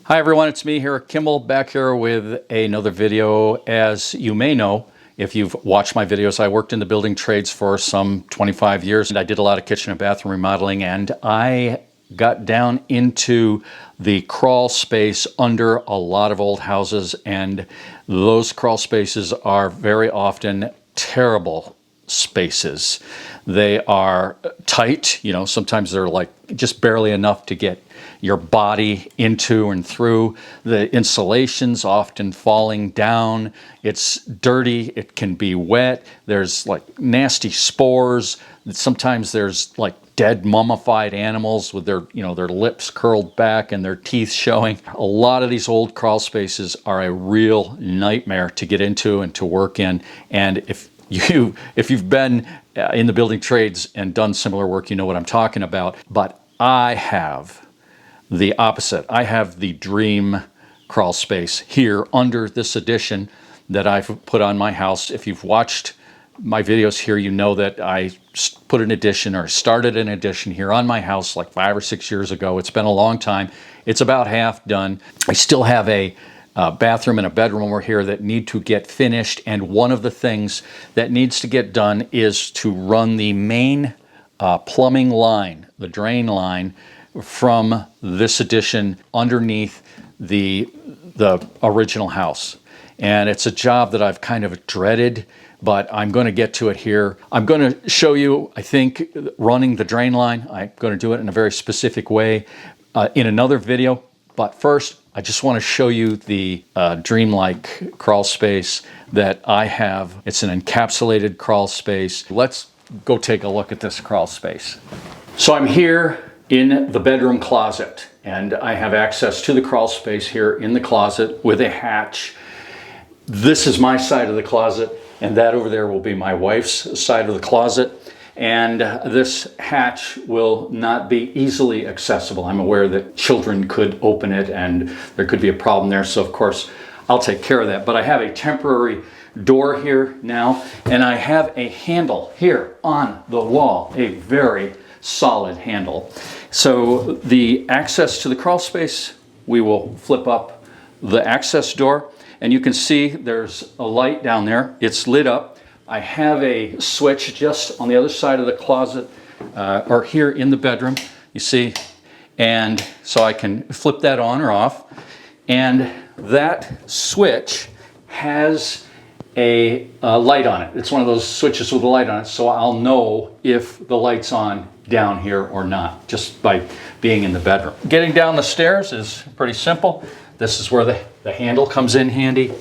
Hi everyone, it's me here, Kimball, back here with another video. As you may know, if you've watched my videos, I worked in the building trades for some 25 years and I did a lot of kitchen and bathroom remodeling, and I got down into the crawl space under a lot of old houses, and those crawl spaces are very often terrible spaces. They are tight, you know, sometimes they're like just barely enough to get your body into and through. The insulation's often falling down. It's dirty, it can be wet. There's like nasty spores. Sometimes there's like dead mummified animals with their, their lips curled back and their teeth showing. A lot of these old crawl spaces are a real nightmare to get into and to work in. And if you've been in the building trades and done similar work, you know what I'm talking about. But I have the opposite. I have the dream crawl space here under this addition that I've put on my house. If you've watched my videos here, you know that I put an addition or started an addition here on my house like 5 or 6 years ago. It's been a long time. It's about half done. I still have a bathroom and a bedroom over here that need to get finished, and one of the things that needs to get done is to run the main plumbing line, the drain line, from this addition underneath the original house. And it's a job that I've kind of dreaded, but I'm going to get to it here. I'm going to show you, I think, running the drain line. I'm going to do it in a very specific way in another video. But first, I just want to show you the dreamlike crawl space that I have. It's an encapsulated crawl space. Let's go take a look at this crawl space. So I'm here in the bedroom closet, and I have access to the crawl space here in the closet with a hatch. This is my side of the closet, and that over there will be my wife's side of the closet. And this hatch will not be easily accessible. I'm aware that children could open it and there could be a problem there, so of course I'll take care of that. But I have a temporary door here now, and I have a handle here on the wall, a very solid handle. So the access to the crawl space, we will flip up the access door, and you can see there's a light down there. It's lit up. I have a switch just on the other side of the closet, or here in the bedroom, you see, and so I can flip that on or off. And that switch has a light on it. It's one of those switches with a light on it, so I'll know if the light's on down here or not, just by being in the bedroom. Getting down the stairs is pretty simple. This is where the handle comes in handy.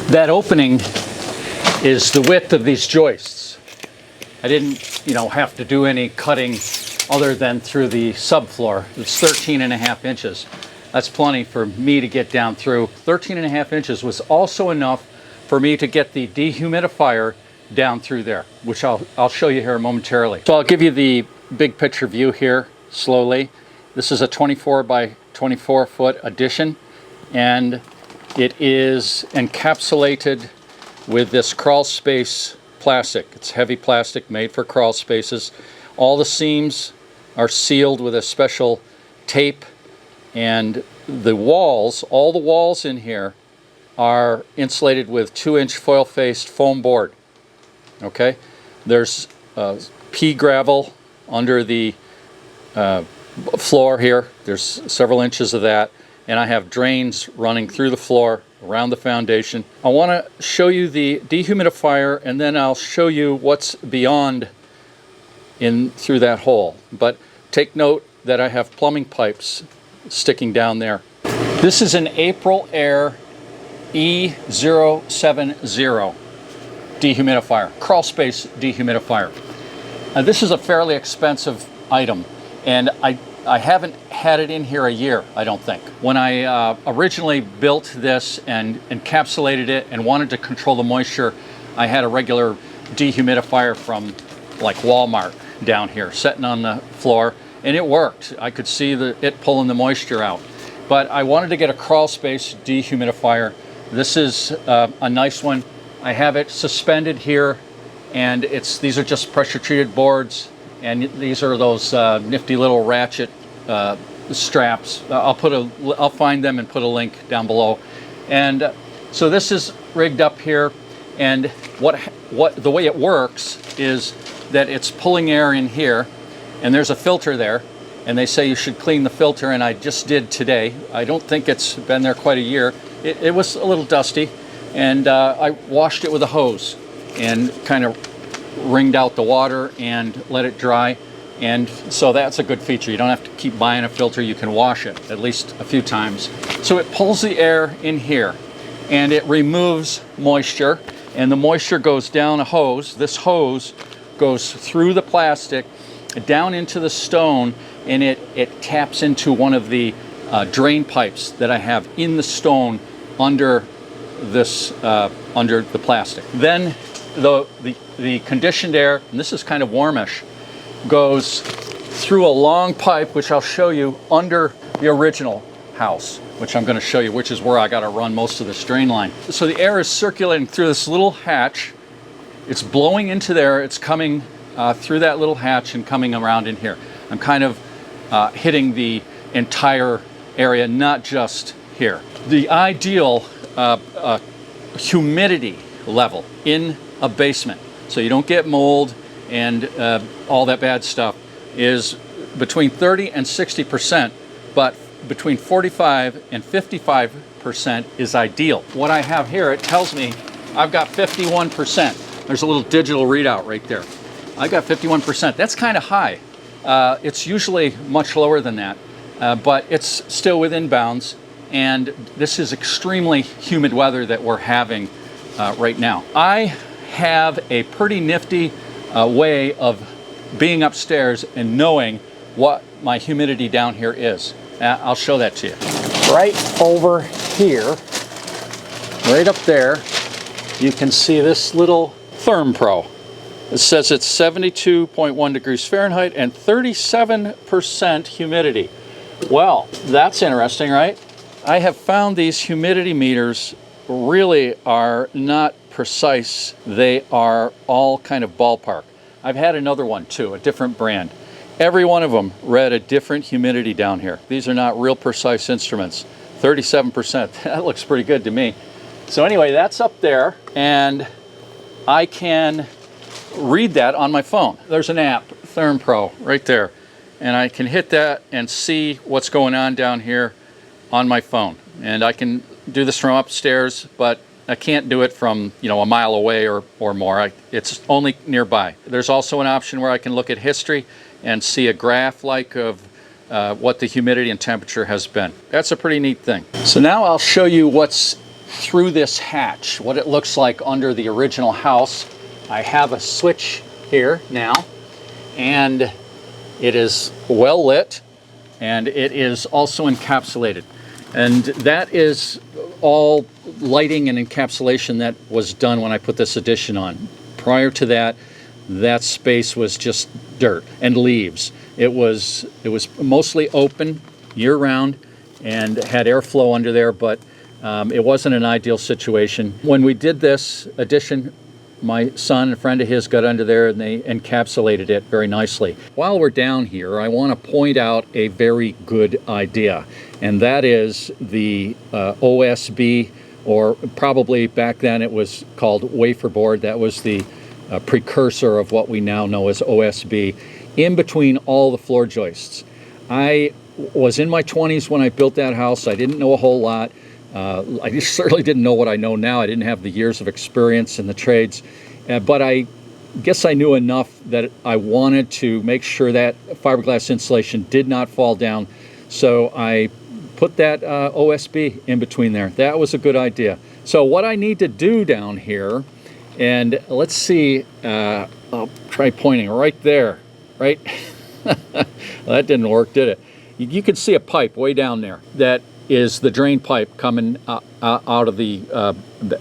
That opening is the width of these joists. I didn't, have to do any cutting other than through the subfloor. It's 13.5 inches. That's plenty for me to get down through. 13.5 inches was also enough for me to get the dehumidifier down through there, which I'll show you here momentarily. So I'll give you the big picture view here slowly. This is a 24 by 24 foot addition, and it is encapsulated with this crawl space plastic. It's heavy plastic made for crawl spaces. All the seams are sealed with a special tape, and the walls, all the walls in here are insulated with 2-inch foil-faced foam board. Okay, there's pea gravel under the floor here. There's several inches of that, and I have drains running through the floor around the foundation. I want to show you the dehumidifier, and then I'll show you what's beyond in through that hole. But take note that I have plumbing pipes sticking down there. This is an April Air E070 dehumidifier, crawl space dehumidifier. This is a fairly expensive item, and I haven't had it in here a year, I don't think. When I originally built this and encapsulated it and wanted to control the moisture, I had a regular dehumidifier from like Walmart down here sitting on the floor, and it worked. I could see it pulling the moisture out. But I wanted to get a crawl space dehumidifier. This is a nice one. I have it suspended here and these are just pressure treated boards, and these are those nifty little ratchet straps. I'll find them and put a link down below. And so this is rigged up here, and the way it works is that it's pulling air in here, and there's a filter there, and they say you should clean the filter, and I just did today. I don't think it's been there quite a year. It was a little dusty, and I washed it with a hose and kind of wringed out the water and let it dry. And so that's a good feature. You don't have to keep buying a filter. You can wash it at least a few times. So it pulls the air in here, and it removes moisture, and the moisture goes down a hose. This hose goes through the plastic down into the stone, and it taps into one of the drain pipes that I have in the stone under this under the plastic. Then the conditioned air, and this is kind of warmish, goes through a long pipe, which I'll show you, under the original house, which I'm going to show you, which is where I got to run most of this drain line. So the air is circulating through this little hatch. It's blowing into there. It's coming through that little hatch and coming around in here. I'm kind of hitting the entire area, not just here. The ideal humidity level in a basement, so you don't get mold and all that bad stuff, is between 30 and 60%, but between 45 and 55% is ideal. What I have here, it tells me I've got 51%. There's a little digital readout right there. I got 51%. That's kind of high. It's usually much lower than that, but it's still within bounds, and this is extremely humid weather that we're having right now. I have a pretty nifty way of being upstairs and knowing what my humidity down here is. I'll show that to you. Right over here, right up there, you can see this little ThermPro. It says it's 72.1 degrees Fahrenheit and 37% humidity. Well, that's interesting, right? I have found these humidity meters really are not precise. They are all kind of ballpark. I've had another one too, a different brand. Every one of them read a different humidity down here. These are not real precise instruments. 37%, that looks pretty good to me. So anyway, that's up there, and I can read that on my phone. There's an app, ThermPro, right there. And I can hit that and see what's going on down here on my phone. And I can do this from upstairs, but I can't do it from, a mile away or more. It's only nearby. There's also an option where I can look at history and see a graph of what the humidity and temperature has been. That's a pretty neat thing. So now I'll show you what's through this hatch, what it looks like under the original house. I have a switch here now, and it is well lit, and it is also encapsulated. And that is all lighting and encapsulation that was done when I put this addition on. Prior to that, that space was just dirt and leaves. It was mostly open year-round and had airflow under there, but it wasn't an ideal situation. When we did this addition, my son and a friend of his got under there and they encapsulated it very nicely. While we're down here, I want to point out a very good idea, and that is the OSB, or probably back then it was called wafer board. That was the precursor of what we now know as OSB, in between all the floor joists. I was in my 20s when I built that house. I didn't know a whole lot. I certainly didn't know what I know now. I didn't have the years of experience in the trades, but I guess I knew enough that I wanted to make sure that fiberglass insulation did not fall down. So I put that OSB in between there. That was a good idea. So what I need to do down here, and let's see, I'll try pointing right there, right? Well, that didn't work, did it? You can see a pipe way down there. That is the drain pipe coming out of the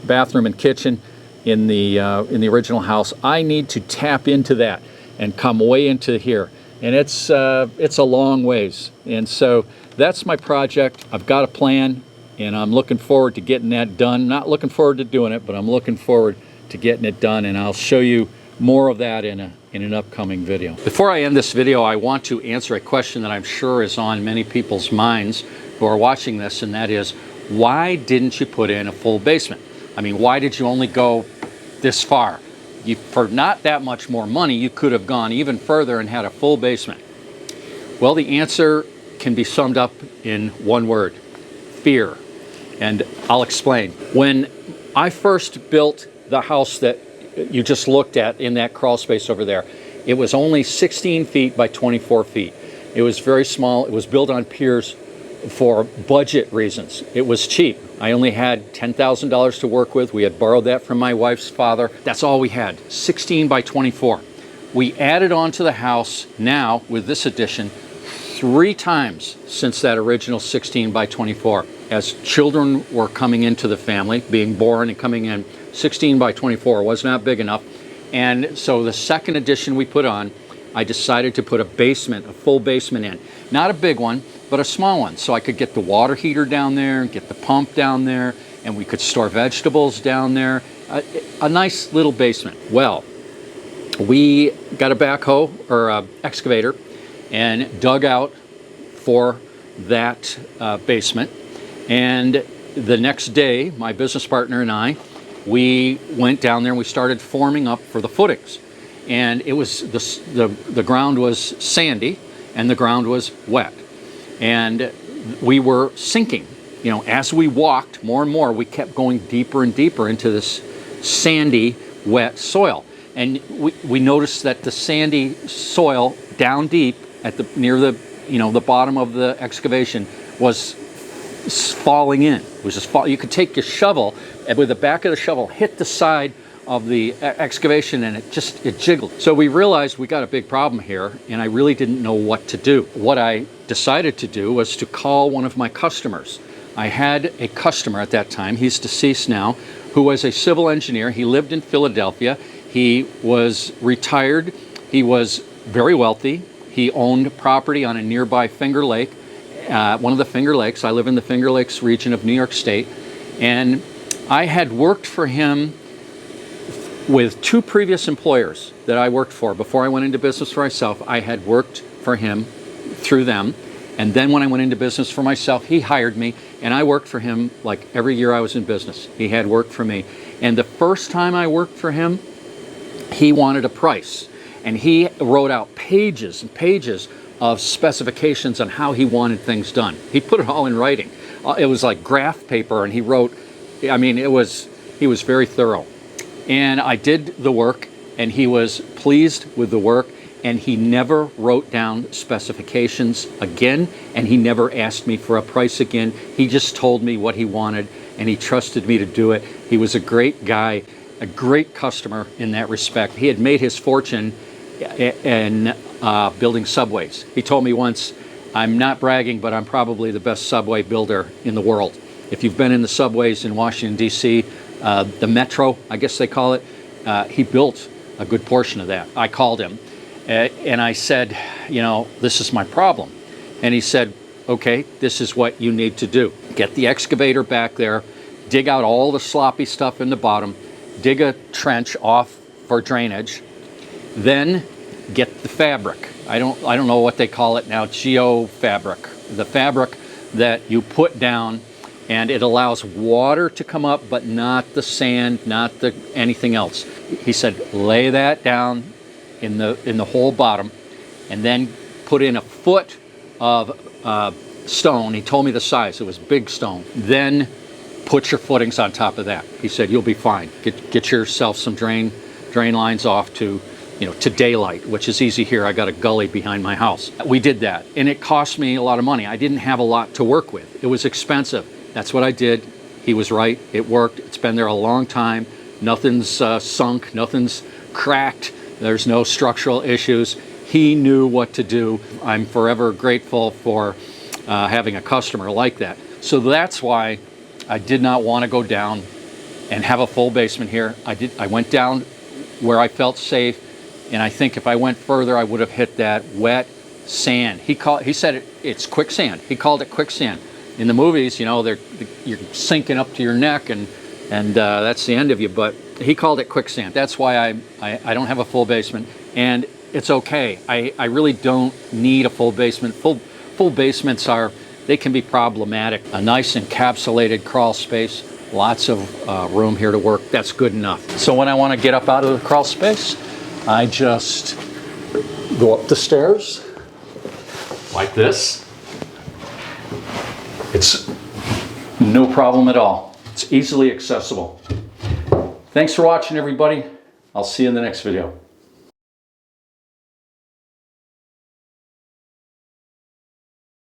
bathroom and kitchen in the original house. I need to tap into that and come way into here, and it's a long ways. And so that's my project. I've got a plan, and I'm looking forward to getting that done. Not looking forward to doing it, but I'm looking forward to getting it done, and I'll show you More of that in an upcoming video. Before I end this video, I want to answer a question that I'm sure is on many people's minds who are watching this, and that is, why didn't you put in a full basement? I mean, why did you only go this far? For not that much more money, you could have gone even further and had a full basement. Well, the answer can be summed up in one word: fear. And I'll explain. When I first built the house that you just looked at in that crawl space over there, it was only 16 feet by 24 feet. It was very small. It was built on piers for budget reasons. It was cheap. I only had $10,000 to work with. We had borrowed that from my wife's father. That's all we had, 16 by 24. We added on to the house now with this addition 3 times since that original 16 by 24. As children were coming into the family, being born and coming in, 16 by 24 was not big enough. And so the second addition we put on, I decided to put a basement, a full basement in. Not a big one, but a small one. So I could get the water heater down there, get the pump down there, and we could store vegetables down there. A nice little basement. Well, we got a backhoe or a excavator and dug out for that basement. And the next day, my business partner and I, we went down there and we started forming up for the footings. And it was the ground was sandy and the ground was wet. And we were sinking. You know, as we walked more and more, we kept going deeper and deeper into this sandy, wet soil. And we noticed that the sandy soil down deep at near the bottom of the excavation was falling in. It was just you could take your shovel and with the back of the shovel hit the side of the excavation and it jiggled. So we realized we got a big problem here, and I really didn't know what to do. What I decided to do was to call one of my customers. I had a customer at that time, he's deceased now, who was a civil engineer. He lived in Philadelphia. He was retired. He was very wealthy. He owned property on a nearby Finger Lake, one of the Finger Lakes. I live in the Finger Lakes region of New York State. And I had worked for him with 2 previous employers that I worked for. Before I went into business for myself, I had worked for him through them. And then when I went into business for myself, he hired me, and I worked for him like every year I was in business. He had worked for me. And the first time I worked for him, he wanted a price. And he wrote out pages and pages of specifications on how he wanted things done. He put it all in writing. It was like graph paper, and he wrote, I mean, he was very thorough. And I did the work, and he was pleased with the work, and he never wrote down specifications again, and he never asked me for a price again. He just told me what he wanted, and he trusted me to do it. He was a great guy, a great customer in that respect. He had made his fortune in building subways. He told me once, I'm not bragging, but I'm probably the best subway builder in the world. If you've been in the subways in Washington, D.C., the Metro, I guess they call it, he built a good portion of that. I called him and I said, you know, this is my problem. And he said, okay, this is what you need to do. Get the excavator back there, dig out all the sloppy stuff in the bottom, dig a trench off for drainage, then get the fabric. I don't know what they call it now, geofabric. The fabric that you put down, and it allows water to come up, but not the sand, not the anything else. He said, lay that down in the whole bottom, and then put in a foot of stone. He told me the size. It was big stone. Then put your footings on top of that. He said, you'll be fine. Get yourself some drain lines off to daylight, which is easy here. I got a gully behind my house. We did that, and it cost me a lot of money. I didn't have a lot to work with. It was expensive. That's what I did. He was right. It worked. It's been there a long time. Nothing's sunk. Nothing's cracked. There's no structural issues. He knew what to do. I'm forever grateful for having a customer like that. So that's why I did not want to go down and have a full basement here. I went down where I felt safe. And I think if I went further, I would have hit that wet sand. He said it's quicksand. He called it quicksand. In the movies, you know, you're sinking up to your neck, and that's the end of you. But He called it quicksand. That's why I don't have a full basement, and it's okay. I really don't need a full basement. Full basements they can be problematic. A nice encapsulated crawl space, lots of room here to work. That's good enough. So when I want to get up out of the crawl space, I just go up the stairs like this. It's no problem at all. It's easily accessible. Thanks for watching, everybody. I'll see you in the next video.